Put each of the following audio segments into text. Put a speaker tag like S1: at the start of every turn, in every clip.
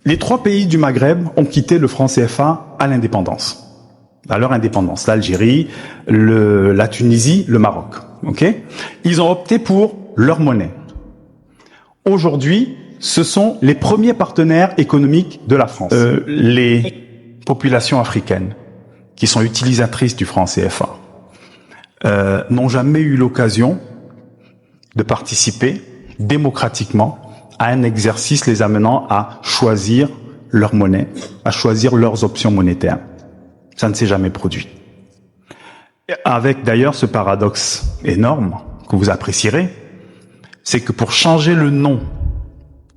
S1: Les 3 pays du Maghreb ont quitté le franc CFA à l'indépendance, à leur indépendance. L'Algérie, la Tunisie, le Maroc. Ok ? Ils ont opté pour leur monnaie. Aujourd'hui, ce sont les premiers partenaires économiques de la France. Les populations africaines qui sont utilisatrices du franc CFA n'ont jamais eu l'occasion de participer démocratiquement à un exercice les amenant à choisir leur monnaie, à choisir leurs options monétaires. Ça ne s'est jamais produit. Avec d'ailleurs ce paradoxe énorme que vous apprécierez, c'est que pour changer le nom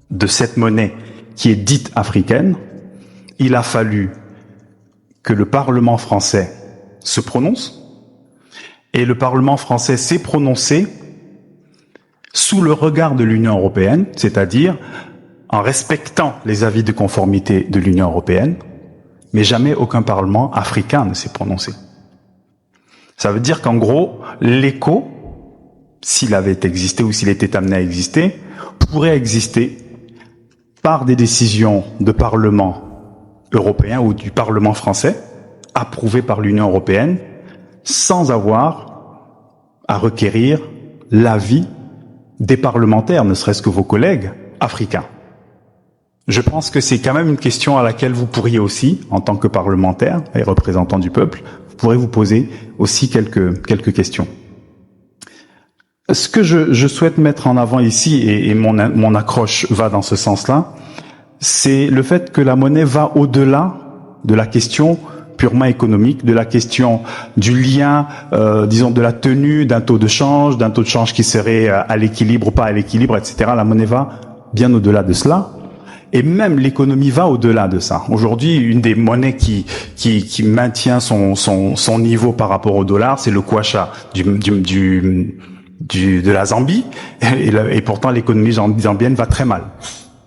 S1: de cette monnaie qui est dite africaine, il a fallu que le Parlement français se prononce, et le Parlement français s'est prononcé sous le regard de l'Union européenne, c'est-à-dire en respectant les avis de conformité de l'Union européenne, mais jamais aucun Parlement africain ne s'est prononcé. Ça veut dire qu'en gros, l'écho, s'il avait existé ou s'il était amené à exister, pourrait exister par des décisions de Parlement européen ou du Parlement français, approuvées par l'Union européenne, sans avoir à requérir l'avis des parlementaires, ne serait-ce que vos collègues africains. Je pense que c'est quand même une question à laquelle vous pourriez aussi, en tant que parlementaire et représentant du peuple, vous pourrez vous poser aussi quelques questions. Ce que je souhaite mettre en avant ici, et mon accroche va dans ce sens-là, c'est le fait que la monnaie va au-delà de la question purement économique, de la question du lien, disons de la tenue d'un taux de change qui serait à l'équilibre ou pas à l'équilibre, etc. La monnaie va bien au-delà de cela. Et même l'économie va au-delà de ça. Aujourd'hui, une des monnaies qui maintient son niveau par rapport au dollar, c'est le kwacha de la Zambie. Et pourtant, l'économie zambienne va très mal.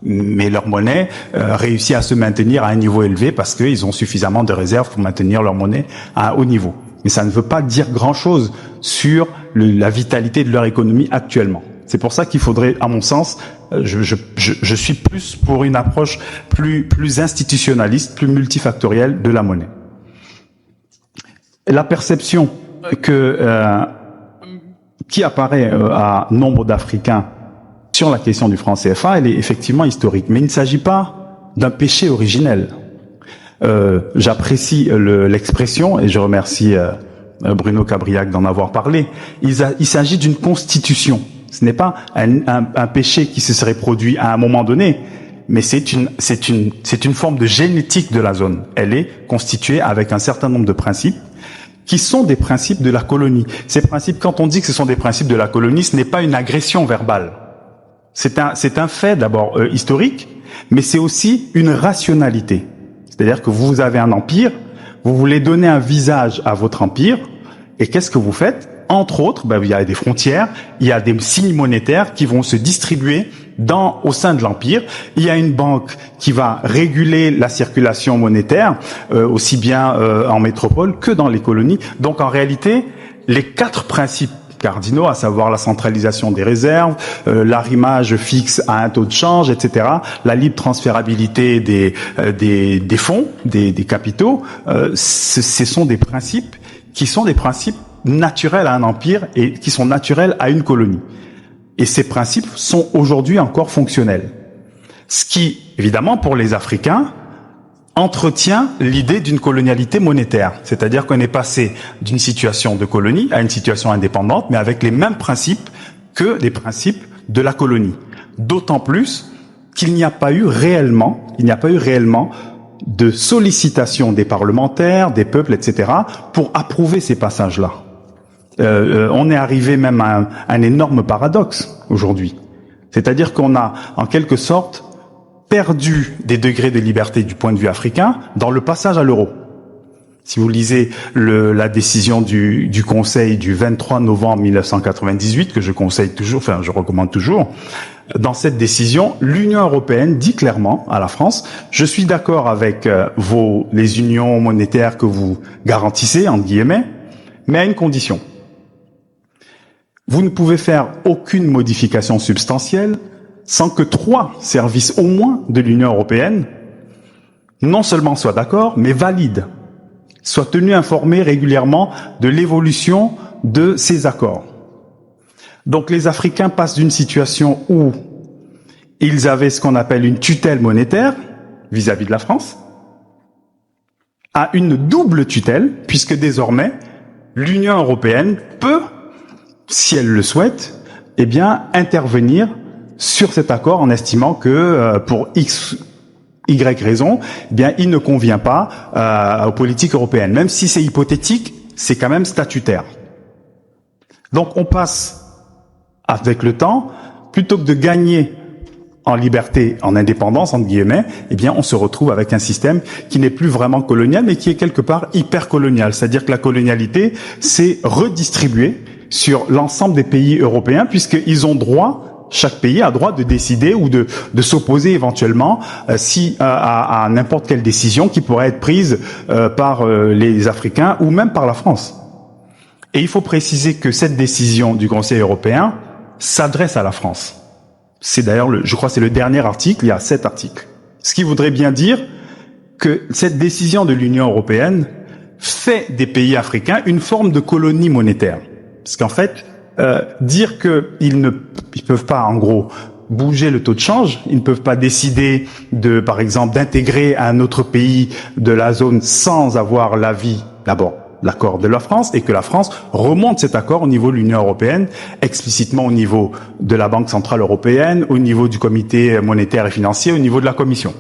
S1: Mais leur monnaie réussit à se maintenir à un niveau élevé parce qu'ils ont suffisamment de réserves pour maintenir leur monnaie à un haut niveau. Mais ça ne veut pas dire grand-chose sur la vitalité de leur économie actuellement. C'est pour ça qu'il faudrait, à mon sens, je suis plus pour une approche plus institutionnaliste, plus multifactorielle de la monnaie. La perception qui apparaît à nombre d'Africains sur la question du franc CFA, elle est effectivement historique. Mais il ne s'agit pas d'un péché originel. J'apprécie l'expression, et je remercie Bruno Cabriac d'en avoir parlé. Il s'agit d'une constitution. Ce n'est pas un péché qui se serait produit à un moment donné, mais c'est une forme de génétique de la zone. Elle est constituée avec un certain nombre de principes qui sont des principes de la colonie. Ces principes, quand on dit que ce sont des principes de la colonie, ce n'est pas une agression verbale. C'est un fait d'abord historique, mais c'est aussi une rationalité. C'est-à-dire que vous avez un empire, vous voulez donner un visage à votre empire, et qu'est-ce que vous faites ? Entre autres, il y a des frontières, il y a des signes monétaires qui vont se distribuer au sein de l'empire. Il y a une banque qui va réguler la circulation monétaire, aussi bien en métropole que dans les colonies. Donc en réalité, les 4 principes cardinaux, à savoir la centralisation des réserves, l'arrimage fixe à un taux de change, etc., la libre transférabilité des fonds, des capitaux, ce sont des principes qui sont des principes naturels à un empire et qui sont naturels à une colonie. Et ces principes sont aujourd'hui encore fonctionnels. Ce qui, évidemment, pour les Africains, entretient l'idée d'une colonialité monétaire. C'est-à-dire qu'on est passé d'une situation de colonie à une situation indépendante, mais avec les mêmes principes que les principes de la colonie. D'autant plus qu'il n'y a pas eu réellement de sollicitation des parlementaires, des peuples, etc., pour approuver ces passages-là. On est arrivé même à un énorme paradoxe aujourd'hui. C'est-à-dire qu'on a, en quelque sorte, perdu des degrés de liberté du point de vue africain dans le passage à l'euro. Si vous lisez la décision du Conseil du 23 novembre 1998, que je conseille toujours, enfin je recommande toujours, dans cette décision, l'Union européenne dit clairement à la France, je suis d'accord avec les unions monétaires que vous garantissez, entre guillemets, mais à une condition. Vous ne pouvez faire aucune modification substantielle sans que 3 services au moins de l'Union européenne non seulement soient d'accord, mais valident, soient tenus informés régulièrement de l'évolution de ces accords. Donc les Africains passent d'une situation où ils avaient ce qu'on appelle une tutelle monétaire vis-à-vis de la France, à une double tutelle, puisque désormais, l'Union européenne peut, si elle le souhaite, eh bien, intervenir sur cet accord en estimant que pour X, Y raison, eh bien, il ne convient pas aux politiques européennes. Même si c'est hypothétique, c'est quand même statutaire. Donc on passe, avec le temps, plutôt que de gagner en liberté, en indépendance, entre guillemets, eh bien, on se retrouve avec un système qui n'est plus vraiment colonial, mais qui est quelque part hyper colonial. C'est-à-dire que la colonialité, c'est redistribué sur l'ensemble des pays européens, puisqu'ils ont droit, chaque pays a droit de décider ou de s'opposer éventuellement à n'importe quelle décision qui pourrait être prise par les Africains ou même par la France. Et il faut préciser que cette décision du Conseil européen s'adresse à la France. C'est d'ailleurs, je crois, c'est le dernier article, il y a 7 articles. Ce qui voudrait bien dire que cette décision de l'Union européenne fait des pays africains une forme de colonie monétaire. Parce qu'en fait, dire qu'ils ne peuvent pas, en gros, bouger le taux de change, ils ne peuvent pas décider de, par exemple, d'intégrer un autre pays de la zone sans avoir l'avis, d'abord, l'accord de la France, et que la France remonte cet accord au niveau de l'Union européenne, explicitement au niveau de la Banque centrale européenne, au niveau du Comité monétaire et financier, au niveau de la Commission.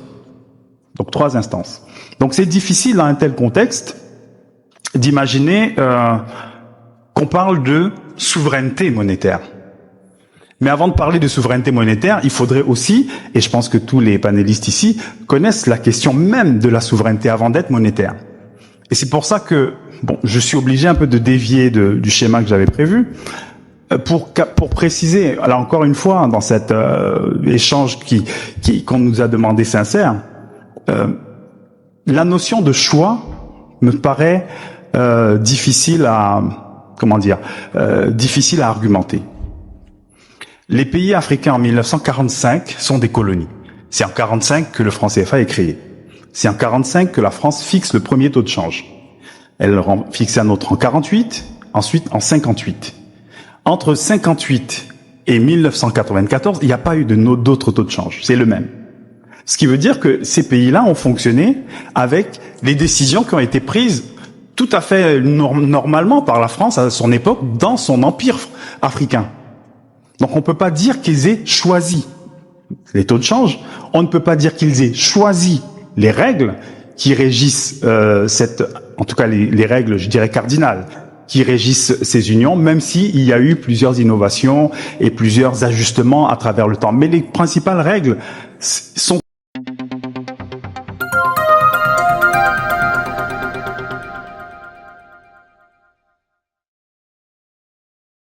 S1: Donc 3 instances. Donc c'est difficile dans un tel contexte d'imaginer qu'on parle de souveraineté monétaire. Mais avant de parler de souveraineté monétaire, il faudrait aussi, et je pense que tous les panélistes ici connaissent la question même de la souveraineté avant d'être monétaire. Et c'est pour ça que, bon, je suis obligé un peu de dévier du schéma que j'avais prévu, pour préciser, là encore une fois, dans cet échange qu'on nous a demandé sincère, la notion de choix me paraît difficile à argumenter. Les pays africains en 1945 sont des colonies. C'est en 1945 que le franc CFA est créé. C'est en 1945 que la France fixe le premier taux de change. Elle fixe un autre en 1948, ensuite en 1958. Entre 1958 et 1994, il n'y a pas eu d'autres taux de change. C'est le même. Ce qui veut dire que ces pays-là ont fonctionné avec les décisions qui ont été prises tout à fait normalement par la France à son époque dans son empire africain. Donc on ne peut pas dire qu'ils aient choisi les taux de change. On ne peut pas dire qu'ils aient choisi les règles qui régissent en tout cas les règles, je dirais cardinales, qui régissent ces unions, même s'il y a eu plusieurs innovations et plusieurs ajustements à travers le temps. Mais les principales règles sont